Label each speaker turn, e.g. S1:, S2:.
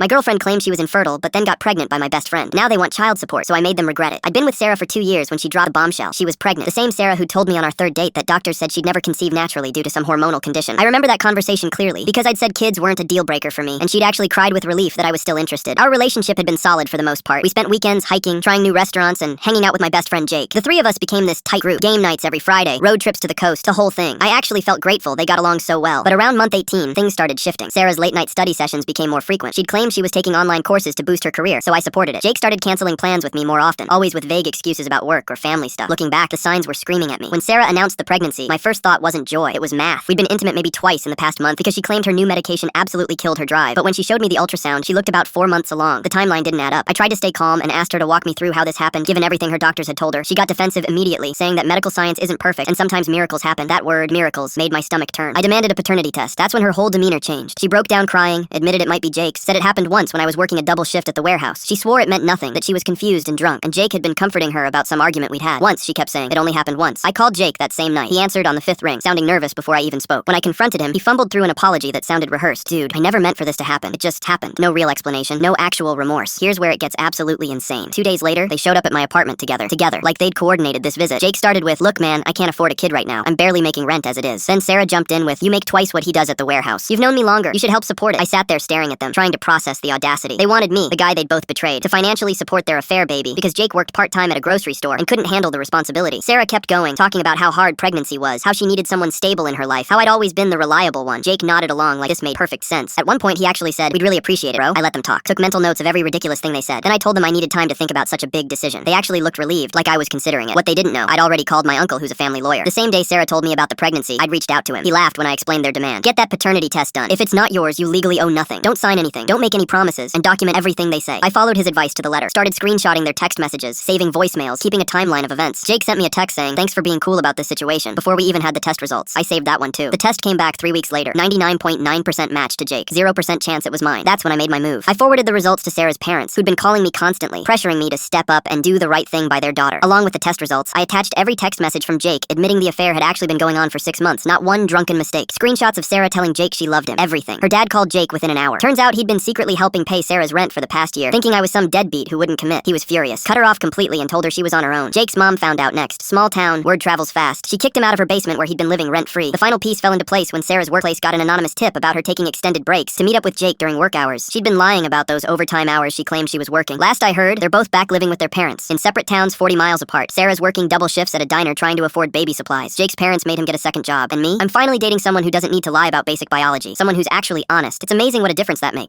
S1: My girlfriend claimed she was infertile, but then got pregnant by my best friend. Now they want child support, so I made them regret it. I'd been with Sarah for 2 years when she dropped a bombshell. She was pregnant. The same Sarah who told me on our third date that doctors said she'd never conceive naturally due to some hormonal condition. I remember that conversation clearly, because I'd said kids weren't a deal breaker for me, and she'd actually cried with relief that I was still interested. Our relationship had been solid for the most part. We spent weekends hiking, trying new restaurants, and hanging out with my best friend Jake. The three of us became this tight group. Game nights every Friday, road trips to the coast, the whole thing. I actually felt grateful they got along so well. But around month 18, things started shifting. Sarah's late-night study sessions became more frequent. She'd claimed she was taking online courses to boost her career, so I supported it. Jake started canceling plans with me more often, always with vague excuses about work or family stuff. Looking back, the signs were screaming at me. When Sarah announced the pregnancy, my first thought wasn't joy, it was math. We'd been intimate maybe twice in the past month because she claimed her new medication absolutely killed her drive. But when she showed me the ultrasound, she looked about 4 months along. The timeline didn't add up. I tried to stay calm and asked her to walk me through how this happened, given everything her doctors had told her. She got defensive immediately, saying that medical science isn't perfect and sometimes miracles happen. That word, miracles, made my stomach turn. I demanded a paternity test. That's when her whole demeanor changed. She broke down crying, admitted it might be Jake's, said it happened once when I was working a double shift at the warehouse. She swore it meant nothing, that she was confused and drunk, and Jake had been comforting her about some argument we'd had. Once, she kept saying, it only happened once. I called Jake that same night. He answered on the 5th ring, sounding nervous before I even spoke. When I confronted him, he fumbled through an apology that sounded rehearsed. Dude, I never meant for this to happen. It just happened. No real explanation, no actual remorse. Here's where it gets absolutely insane. 2 days later, they showed up at my apartment together, like they'd coordinated this visit. Jake started with, look man, I can't afford a kid right now. I'm barely making rent as it is. Then Sarah jumped in with, you make twice what he does at the warehouse. You've known me longer. You should help support it. I sat there staring at them, trying to process the audacity. They wanted me, the guy they'd both betrayed, to financially support their affair baby because Jake worked part-time at a grocery store and couldn't handle the responsibility. Sarah kept going, talking about how hard pregnancy was, how she needed someone stable in her life, how I'd always been the reliable one. Jake nodded along like this made perfect sense. At one point, he actually said, we'd really appreciate it, bro. I let them talk, took mental notes of every ridiculous thing they said. Then I told them I needed time to think about such a big decision. They actually looked relieved, like I was considering it. What they didn't know, I'd already called my uncle who's a family lawyer. The same day Sarah told me about the pregnancy, I'd reached out to him. He laughed when I explained their demand. Get that paternity test done. If it's not yours, you legally owe nothing. Don't sign anything. Don't make any promises, and document everything they say. I followed his advice to the letter. Started screenshotting their text messages, saving voicemails, keeping a timeline of events. Jake sent me a text saying, thanks for being cool about this situation, before we even had the test results. I saved that one too. The test came back 3 weeks later. 99.9% match to Jake. 0% chance it was mine. That's when I made my move. I forwarded the results to Sarah's parents, who'd been calling me constantly, pressuring me to step up and do the right thing by their daughter. Along with the test results, I attached every text message from Jake admitting the affair had actually been going on for 6 months, not one drunken mistake. Screenshots of Sarah telling Jake she loved him. Everything. Her dad called Jake within an hour. Turns out he'd been secretly helping pay Sarah's rent for the past year, thinking I was some deadbeat who wouldn't commit. He was furious. Cut her off completely and told her she was on her own. Jake's mom found out next. Small town, word travels fast. She kicked him out of her basement where he'd been living rent-free. The final piece fell into place when Sarah's workplace got an anonymous tip about her taking extended breaks to meet up with Jake during work hours. She'd been lying about those overtime hours she claimed she was working. Last I heard, they're both back living with their parents, in separate towns 40 miles apart. Sarah's working double shifts at a diner trying to afford baby supplies. Jake's parents made him get a second job. And me? I'm finally dating someone who doesn't need to lie about basic biology. Someone who's actually honest. It's amazing what a difference that makes.